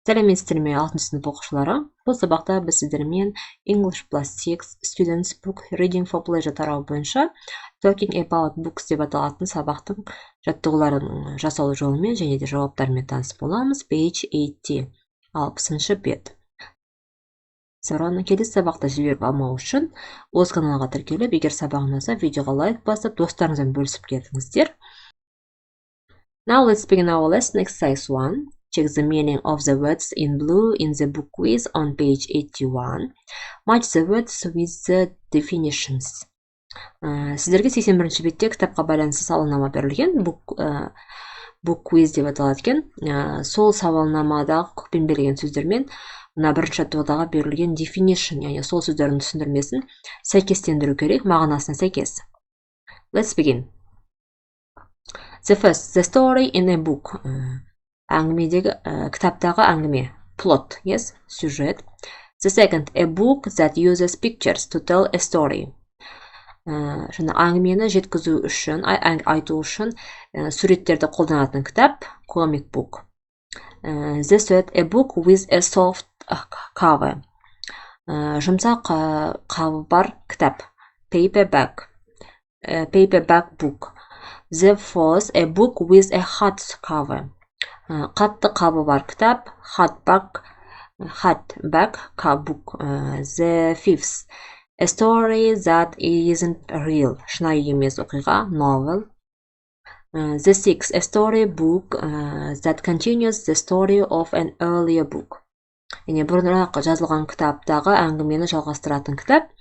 Сәлеметсіздер ме 6 сынып оқушылары. Бұл сабақта біз сіздермен English plus 6 Students Book Reading for Pleasure тарау бойынша Talking about Books деп аталатын сабақтың жаттығулардың жасалу жолымен және де жауаптарымен таныс боламыз. Page 80, 60-шы бет. Келесі сабақта жіберіп алмау үшін осы каналға тіркеліп, егер сабақ ұнаса, видеоға лайк басып, достарыңызбен бөлісіп кетіңіздер. Now let's begin our lesson. Exercise 1. Check the meaning of the words in blue in the book quiz on page 81. Match the words with the definitions. Сіздерге 81-ші бетте кітапқа байланысты сауалнама берілген. Book quiz деп аталады екен. Сол сауалнамадағы көппен берілген сөздермен мына бірінші жаттығудағы берілген definition, яғни сол сөздердің түсіндірмесін сәйкестендіру керек, мағынасына сәйкес. Let's begin. The first, the story in a book. Әңгімедегі, кітаптағы әңгіме, plot, yes, сюжет. The second, a book that uses pictures to tell a story. Жаңа әңгімені жеткізу үшін, айту үшін суреттерді қолданатын кітап, comic book. The third, a book with a soft cover. Жұмсақ қабы бар кітап, paperback book. The fourth, a book with a hard cover. Қатты қабы бар кітап, hardback book. The fifth, a story that isn't real, шынайы емес оқиға, novel. The sixth, a story book that continues the story of an earlier book. Яғни бұрынырақ жазылған кітаптағы әңгімені жалғастыратын кітап,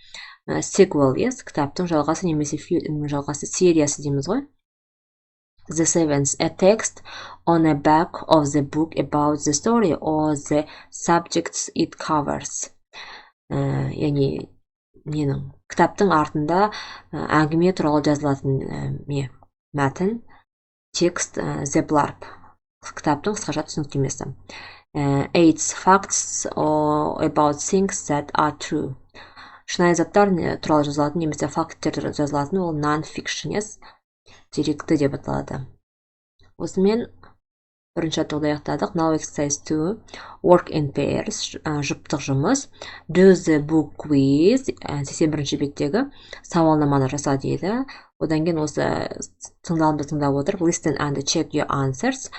sequel, yes, кітаптың жалғасы немесе фильмнің жалғасы, сериясы дейміз ғой. The seventh, a text on the back of the book about the story or the subjects it covers. Яғни кітаптың артында әңгіме туралы жазылатын мәтін, текст, the blurb, кітаптың қысқаша түсініктемесі. Eighth, facts about things that are true. Шынайы заттар туралы жазылатын немесе факттер жазылатын, ол non-fiction, yes, деректі деп аталады. Осымен бірінші жаттығуды аяқтадық. Now exercise 2. Work in pairs. Жұптық жұмыс. Do the book quiz. 81-ші беттегі сауалнаманы жаса дейді. Одан кейін осы тыңдалымды тыңдап отырып, listen and check your answers.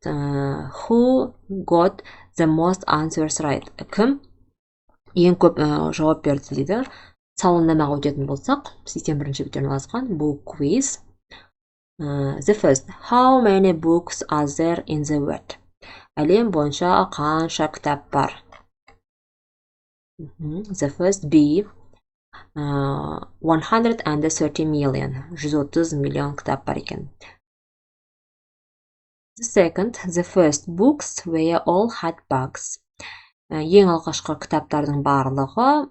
Who got the most answers right? Кім ең көп жауап берді дейді. Сауалнамаға өтетін болсақ, 81-ші беттен жазған book quiz. The first, how many books are there in the world? Әлем бойынша қанша кітап бар? The first, B, 130 million, 130 миллион кітап бар екен. The second, the first books were all hardbacks. Ең алғашқы кітаптардың барлығы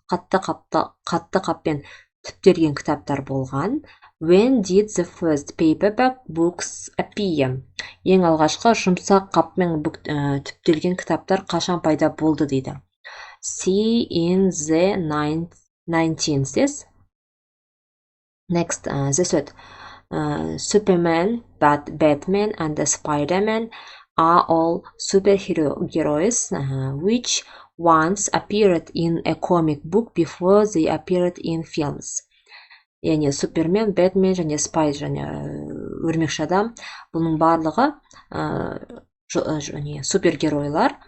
қатты қаппен түптелген кітаптар болған. When did the first paperback books appear? Ең алғашқы жұмсақ қаппен түптелген кітаптар қашан пайда болды дейді. C, in the 19th. Next, the third. Superman, Batman and Spider-Man are all superheroes which once appeared in a comic book before they appeared in films. Яғни Супермен, Бэтмен және Спай және өрмекші адам, бұның барлығы супергеройлар.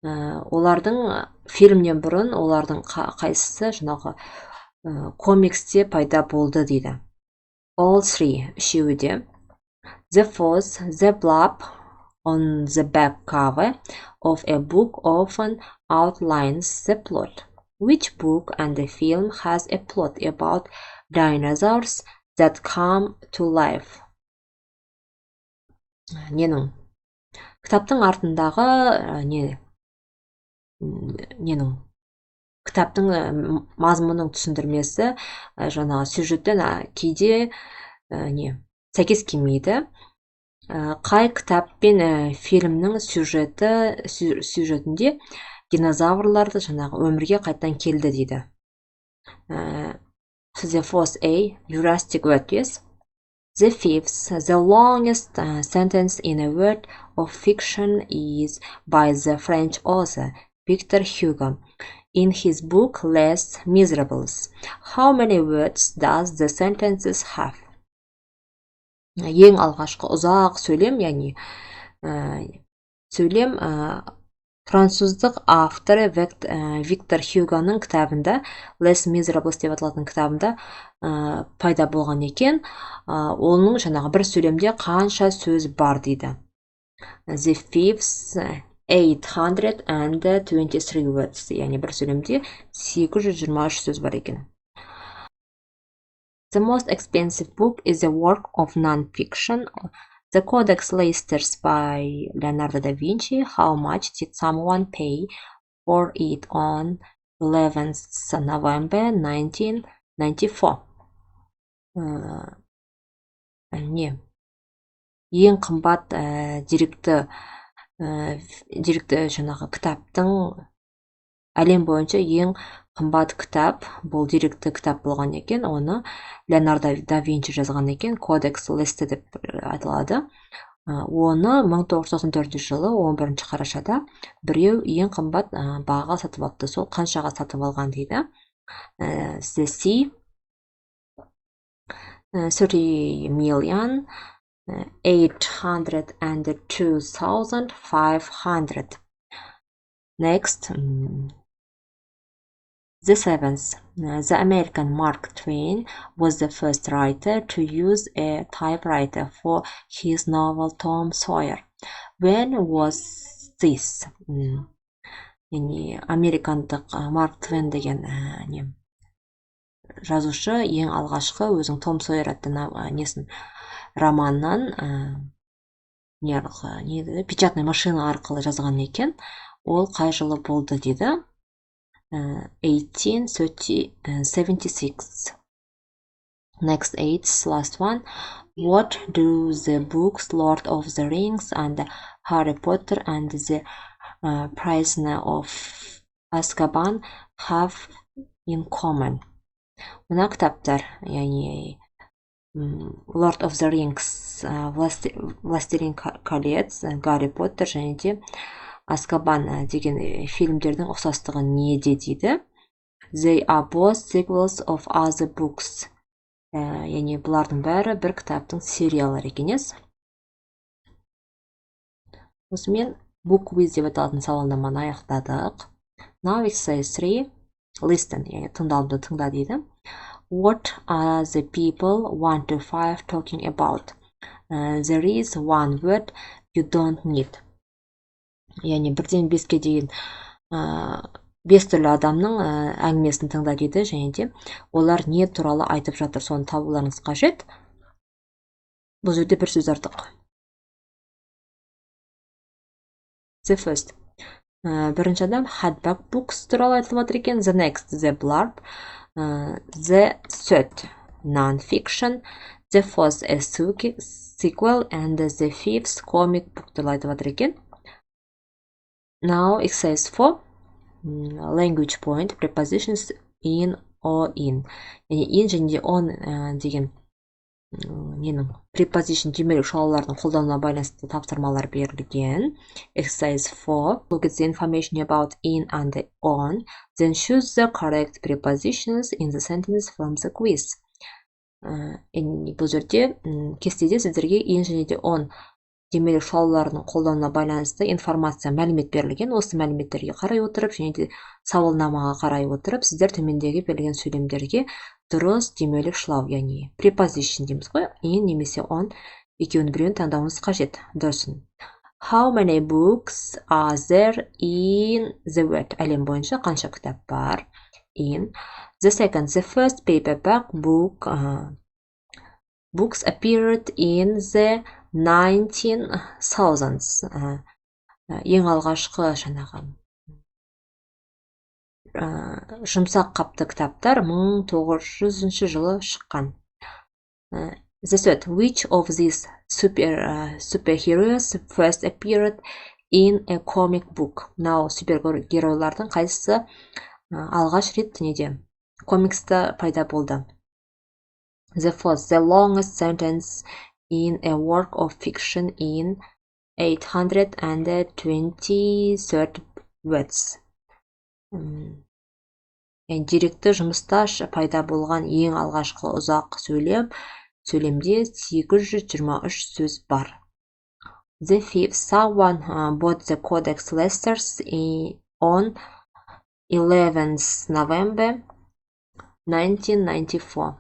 Олардың фильмнен бұрын олардың қайсысы жаңағы комиксте пайда болды дейді. All three, үшеуі де. The fourth, the blurb on the back cover of a book often outlines the plot. Which book and the film has a plot about dinosaurs that come to life? Кітаптың артындағы кітаптың мазмұнның түсіндірмесі жаңағы сюжеттен кейде сәйкес келмейді. Қай кітап пен фильмнің сюжетінде динозаврларды жаңағы өмірге қайттан келді дейді. The fourth, A, Jurassic World, yes. The fifth, the longest sentence in a work of fiction is by the French author Victor Hugo in his book Les Miserables. How many words does the sentences have? Ең алғашқы ұзақ сөйлем, яғни сөйлем француздық авторы Виктор Хьюгоның кітабында, Les Miserables деп аталатын кітабында пайда болған екен. Оның жаңағы бір сөйлемде қанша сөз бар дейді. The fifth 823 words, яғни бір сөйлемде 823 сөз бар екен. The most expensive book is a work of non-fiction, The Codex Leicesters by Leonardo da Vinci. How much did someone pay for it on 11th November 1994? Ең қымбат деректі жаңағы кітаптың әлем бойынша ең қымбат кітап, бұл деректі кітап болған екен, оны Леонардо да Винчи жазған екен, Codex Leicester деп аталады. Оны 1994 жылы 11 қарашада біреу ең қымбат бағаға сатып алыпты. Сол қаншаға сатып алған дейді. The C 30,802,500. Next, the seventh, the American Mark Twain was the first writer to use a typewriter for his novel Tom Sawyer. When was this? Американдық Марк Твен деген жазушы ең алғашқы өзің Том Сойер атты романнан печатный машина арқылы жазған екен. Ол қай жылы болды дейді. 1876. Next, eighth, last one. What do the books Lord of the Rings and Harry Potter and the Prisoner of Azkaban have in common? Мына кітаптар, яғни Lord of the Rings, Властелин колец, Гарри Поттер және де Азкабан деген фильмдердің ұқсастығы неде дейді. They are both sequels of other books. Яғни бұлардың бәрі бір кітаптың сериялары екенес. Осымен book quiz деп аталатын сауалнаманы аяқтадық. Now exercise 3. Listen, яғни тыңдауды тыңда дейді. What are the people 1 to 5 talking about? There is one word you don't need. Яғни 1-ден 5-ке дейін 5 түрлі адамның әңгімесін тыңда дейді, және де олар не туралы айтып жатыр, соны табуларыңыз қажет. Бұл жерде бір сөз артық. The first. Бірінші адам hardback books туралы айтылып жатыр екен. The next, the blurb. The third, non-fiction. The fourth, a sequel. And the fifth, comic book туралы айтып жатыр екен. Now, exercise 4. Language point, prepositions in or in. Яғни in және де on деген preposition жемелік шалулардың қолдануына байланысты тапсырмалар берілген. Exercise 4. Look at the information about in and on. Then choose the correct prepositions in the sentence from the quiz. Бұл жерде кестеде сіздерге in және де on жемелік шалулардың қолдануына байланысты информация, мәлімет берілген. Осы мәліметтерге қарай отырып, және де сауалнамаға қарай отырып, сіздер төмендегі берілген сөйлемдерге дұрыс демелік шылау, яғни preposition дейміз ғой, in немесе on екеуінің біреуін таңдауыңыз қажет. Дұрысын. How many books are there in the world? Әлем бойынша қанша кітап бар? In. The second, the first paperback books appeared in the 19,000s. Ең алғашқы жаңағы жұмсақ қапты кітаптар 1900 жылы шыққан. The third, which of these superheroes first appeared in a comic book? Now, супергеройлардың қайсысы алғаш рет неде комикста пайда болды? The fourth, the longest sentence in a work of fiction in 823 words. Деректі жұмыста пайда болған ең алғашқы ұзақ сөйлемде 823 сөз бар. The fifth, someone bought the Codex Leicesters on 11th November 1994.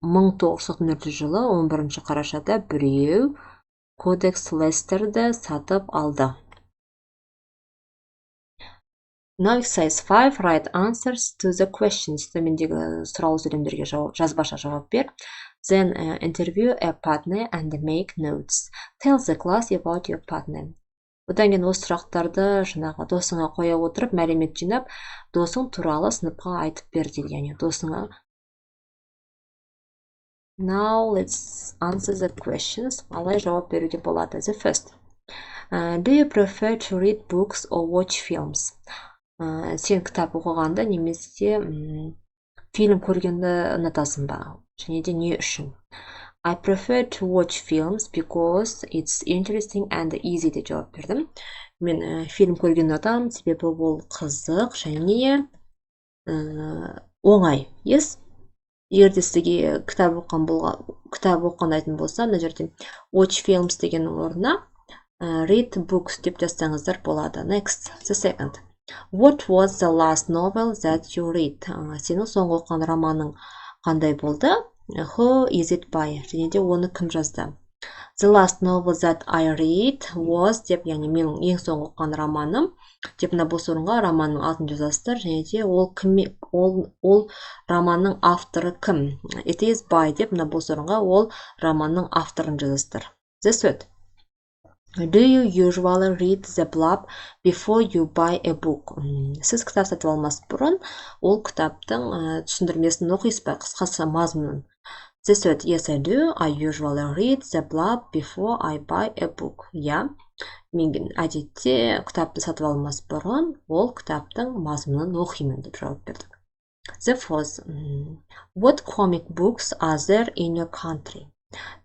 1994 жылы 11 қарашада біреу Codex Leicesterді сатып алды. Now exercise 5, write answers to the questions. Төмендегі сұраулы сөйлемдерге жазбаша жауап бер. Then interview a partner and make notes. Tell the class about your partner. Одан кейін осы сұрақтарды жаңағы досыңа қоя отырып, мәлімет жинап, досың туралы сыныпқа айтып бер дейді, яғни досыңа. Now let's answer the questions. Қалай жауап беруге болады? The first. Do you prefer to read books or watch films? Сен кітап оқығанды немесе фильм көргенді ұнатасың ба? Және де не үшін? I prefer to watch films because it's interesting and easy деп жауап бердім. Мен фильм көргенді ұнатамын, себебі ол қызық және оңай. Yes? Егер де сізге кітап оқығандайтын болса, мына жерде watch films деген орнына read books деп жазсаңыздар болады. Next, the second. What was the last novel that you read? Сенің соңғы оқыған романың қандай болды? Who is it by? Және де оны кім жазды? The last novel that I read was деп, яғни менің ең соңғы оқыған романым деп, мына бос орынға романның атын жазасыздар, және де ол романның авторы кім? It is by деп, мына бос орынға ол романның авторын жазасыздар. The third. Do you usually read the blurb before you buy a book? Сіз кітап сатып алмас бұрын, ол кітаптың түсіндірмесін оқисыз ба, қысқасы мазмұнын? The third. Yes, I do. I usually read the blurb before I buy a book. Я, мен әдетте кітапты сатып алмас бұрын, ол кітаптың мазмұнын оқимын деп жауап бердік. The fourth. What comic books are there in your country?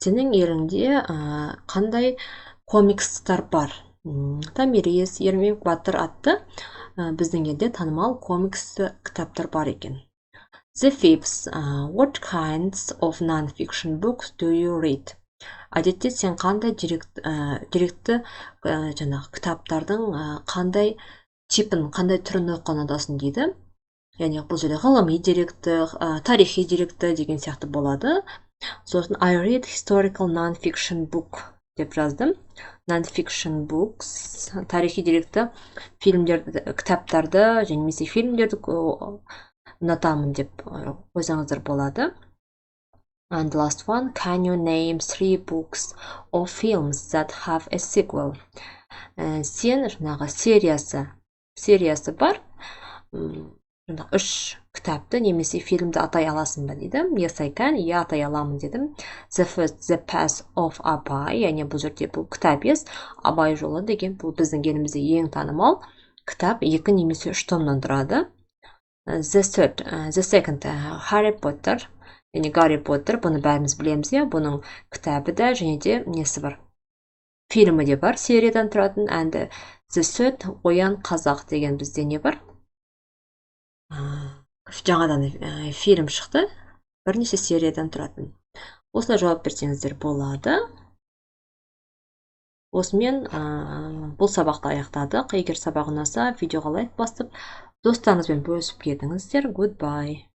Сенің еліңде қандай комикстар бар? Томирис, Ермек Батыр атты біздің елде танымал комикс кітаптар бар екен. The fifth. What kinds of non-fiction books do you read? Әдетте сен қандай деректі жаңағы кітаптардың қандай типін, қандай түрін оқыған ұнатасың дейді. Яғни бұл жерде ғылыми деректі, тарихи деректі деген сияқты болады. Сосын I read historical non-fiction book деп жаздым. Non-fiction books, тарихи деректі фильмдерді, кітаптарды, немесе фильмдерді ұнатамын деп қойсаңыздар болады. And the last one, can you name 3 books or films that have a sequel? Сен жаңағы сериясы бар, 3 кітапты немесе фильмді атай аласың ба дейді. Yes, I can. Я атай аламын дедім. The first, The Path of Абай, яғни бұл жерде бұл кітап ес, Абай жолы деген, бұл біздің елімізде ең танымал кітап, 2 немесе 3 томнан тұрады. The second, Harry Potter, яғни Гарри Поттер, бұны бәріміз білеміз, бұның кітабы да және де несі бар? Фильмі де бар, сериядан тұратын. And the third, Оян қазақ деген бізде не бар? Жаңадан фильм шықты, бірнеше сериядан тұратын. Осылай жауап берсеңіздер болады. Осымен бұл сабақты аяқтадық. Егер сабақ ұнаса, видеоға лайк басып, достарыңызбен бөлісіп кетіңіздер. Goodbye.